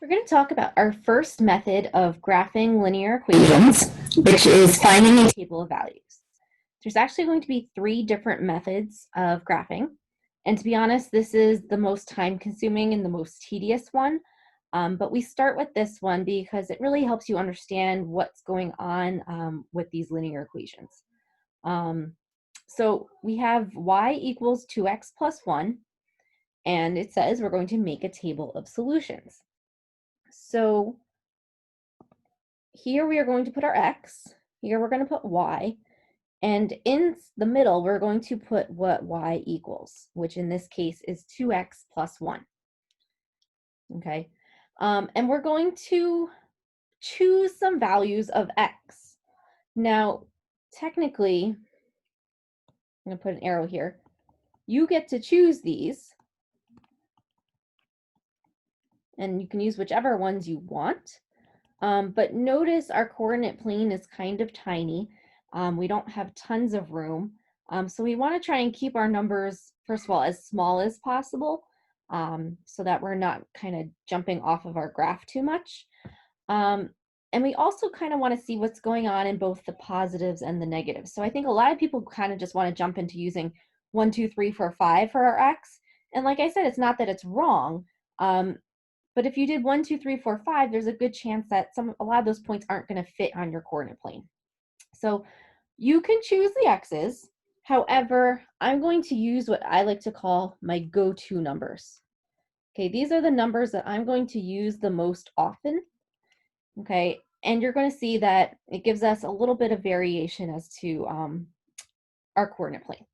We're going to talk about our first method of graphing linear equations, which is finding a table of values. There's actually going to be three different methods of graphing. And to be honest, this is the most time-consuming and the most tedious one. But we start with this one because it really helps you understand what's going on with these linear equations. So we have y equals 2x plus 1, and it says we're going to make a table of solutions. So here we are going to put our x, here we're going to put y, and in the middle we're going to put what y equals, which in this case is 2x plus 1. Okay, and we're going to choose some values of x. Now, technically, I'm going to put an arrow here. You get to choose these, and you can use whichever ones you want. But notice our coordinate plane is kind of tiny. We don't have tons of room. So we want to try and keep our numbers, first of all, as small as possible so that we're not kind of jumping off of our graph too much. And we also kind of want to see what's going on in both the positives and the negatives. So I think a lot of people kind of just want to jump into using 1, 2, 3, 4, 5 for our x. And like I said, it's not that it's wrong. But if you did 1, 2, 3, 4, 5, there's a good chance that a lot of those points aren't going to fit on your coordinate plane. So you can choose the x's. However, I'm going to use what I like to call my go-to numbers. Okay, these are the numbers that I'm going to use the most often. Okay, and you're going to see that it gives us a little bit of variation as to our coordinate plane.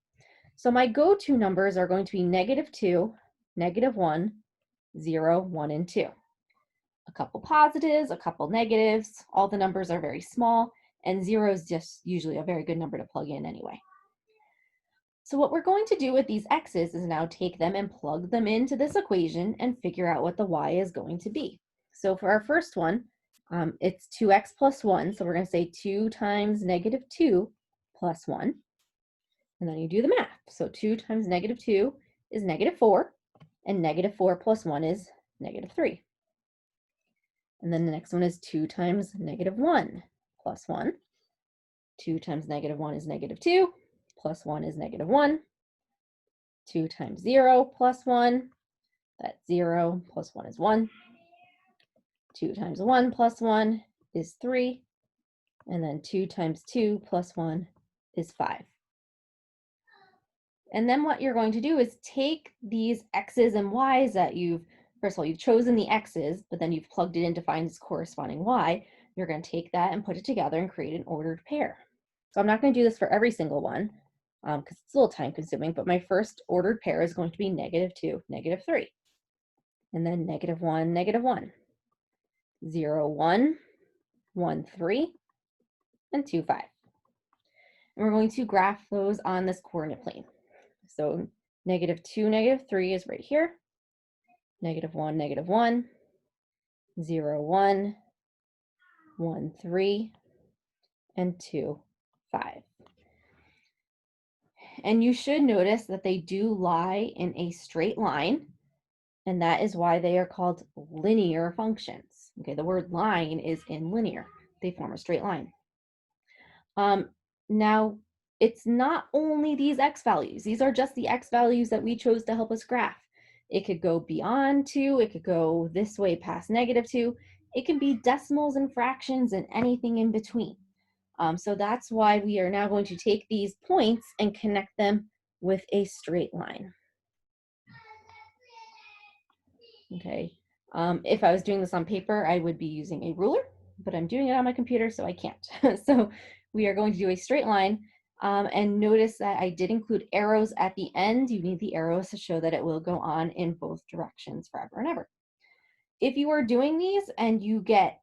So my go-to numbers are going to be -2, -1, 0, 1, and 2. A couple positives, a couple negatives, all the numbers are very small, and 0 is just usually a very good number to plug in anyway. So what we're going to do with these x's is now take them and plug them into this equation and figure out what the y is going to be. So for our first one, it's 2x plus 1, so we're going to say 2 times -2 plus 1, and then you do the math. So 2 times -2 is -4, and -4 plus 1 is -3. And then the next one is 2 times -1 plus 1. 2 times -1 is -2, plus 1 is -1. 2 times 0 plus 1, that's 0, plus 1 is 1. 2 times 1 plus 1 is 3. And then 2 times 2 plus 1 is 5. And then what you're going to do is take these x's and y's that first of all, you've chosen the x's, but then you've plugged it in to find its corresponding y. You're going to take that and put it together and create an ordered pair. So I'm not going to do this for every single one because it's a little time consuming, but my first ordered pair is going to be -2, -3. And then -1, -1. 0, 1, 1, 3, and 2, 5. And we're going to graph those on this coordinate plane. So -2, -3 is right here. -1, -1, 0, 1, 1, 3, and 2, 5. And you should notice that they do lie in a straight line, and that is why they are called linear functions. Okay, the word line is in linear. They form a straight line. Now, it's not only these x values. These are just the x values that we chose to help us graph. It could go beyond 2. It could go this way past -2. It can be decimals and fractions and anything in between. So that's why we are now going to take these points and connect them with a straight line. Okay. If I was doing this on paper, I would be using a ruler, but I'm doing it on my computer, so I can't. So we are going to do a straight line. And notice that I did include arrows at the end. You need the arrows to show that it will go on in both directions forever and ever. If you are doing these and you get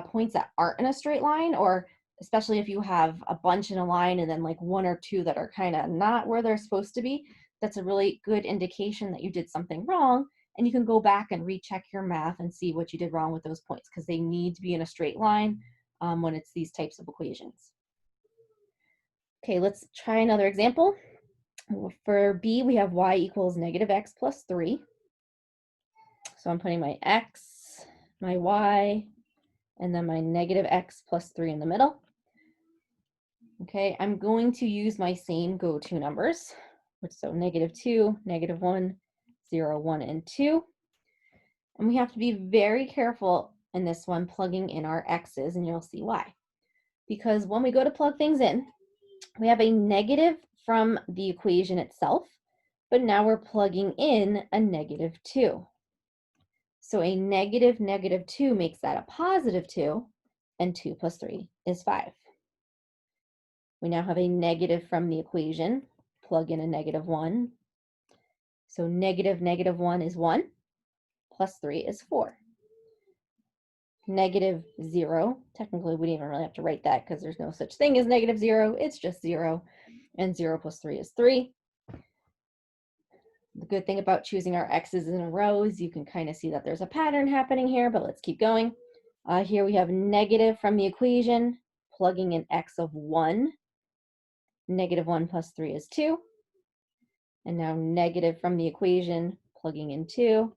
points that aren't in a straight line, or especially if you have a bunch in a line and then like 1 or 2 that are kind of not where they're supposed to be, that's a really good indication that you did something wrong. And you can go back and recheck your math and see what you did wrong with those points, because they need to be in a straight line when it's these types of equations. Okay, let's try another example. For B, we have y equals -x plus 3. So I'm putting my x my y, and then my negative x plus 3 in the middle. Okay, I'm going to use my same go-to numbers, so -2, -1, 0, 1, and 2. And we have to be very careful in this one plugging in our x's, and you'll see why. Because when we go to plug things in, we have a negative from the equation itself, but now we're plugging in a -2. So a -2 makes that a +2, and 2 plus 3 is 5. We now have a negative from the equation, plug in a -1. So -1 is 1, plus 3 is 4. -0, technically we didn't even really have to write that because there's no such thing as -0, it's just 0, and 0 plus 3 is 3. The good thing about choosing our x's in a row is you can kind of see that there's a pattern happening here, but let's keep going. Here we have negative from the equation, plugging in x of 1. -1 plus 3 is 2. And now negative from the equation, plugging in 2.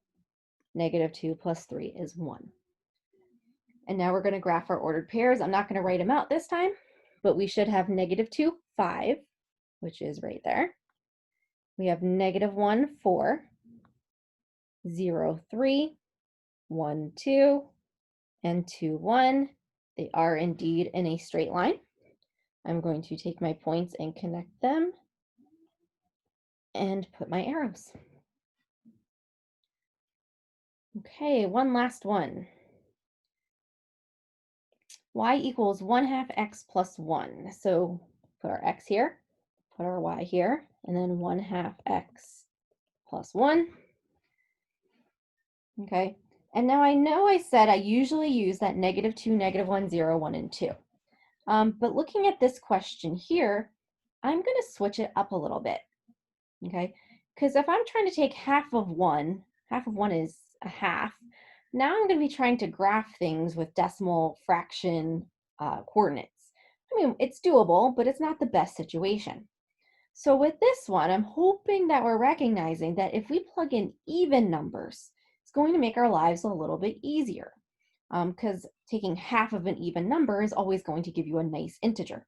-2 plus 3 is 1. And now we're going to graph our ordered pairs. I'm not going to write them out this time, but we should have -2, 5, which is right there. We have -1, 4, 0, 3, 1, 2, and 2, 1. They are indeed in a straight line. I'm going to take my points and connect them and put my arrows. Okay, one last one. Y equals 1/2 x plus 1. So put our x here, put our y here, and then 1/2 x plus 1. Okay, and now I know I said I usually use that -2, -1, 0, 1, and 2. But looking at this question here, I'm going to switch it up a little bit. Okay, because if I'm trying to take half of 1 is a half. Now I'm going to be trying to graph things with decimal fraction coordinates. I mean, it's doable, but it's not the best situation. So with this one, I'm hoping that we're recognizing that if we plug in even numbers, it's going to make our lives a little bit easier, because taking half of an even number is always going to give you a nice integer.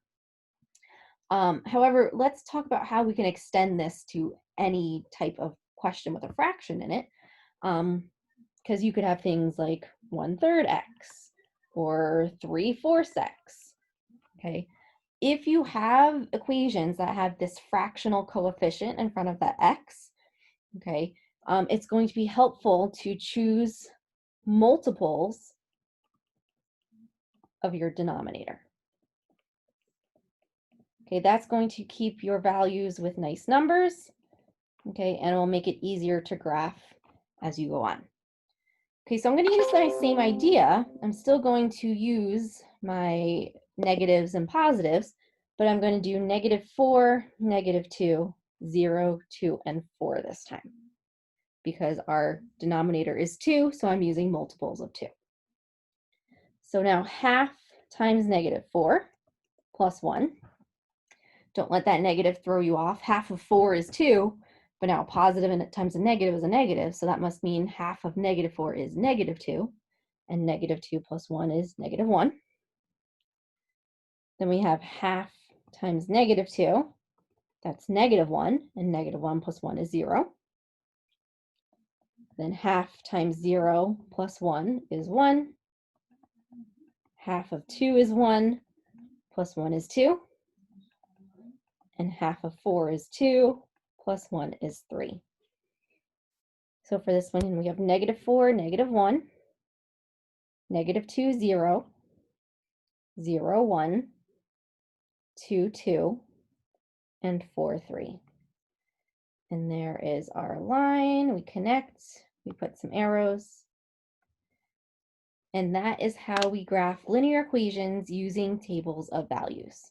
However, let's talk about how we can extend this to any type of question with a fraction in it. Because you could have things like 1/3 x or 3/4 x. Okay. If you have equations that have this fractional coefficient in front of that x, okay, it's going to be helpful to choose multiples of your denominator. Okay, that's going to keep your values with nice numbers, okay, and it will make it easier to graph as you go on. Okay, so I'm going to use my same idea. I'm still going to use my negatives and positives, but I'm going to do -4, -2, 0, 2, and 4 this time because our denominator is 2, so I'm using multiples of 2. So now half times -4 plus 1. Don't let that negative throw you off. Half of 4 is 2, but now a positive and times a negative is a negative, so that must mean half of -4 is -2, and -2 plus 1 is -1. Then we have half times -2, that's -1, and -1 plus 1 is 0. Then half times 0 plus 1 is 1. Half of 2 is 1, plus 1 is 2. And half of 4 is 2, plus 1 is 3. So for this one, we have -4, -1, -2, 0, 0, 1, 2, 2, and 4, 3. And there is our line. We connect, we put some arrows. And that is how we graph linear equations using tables of values.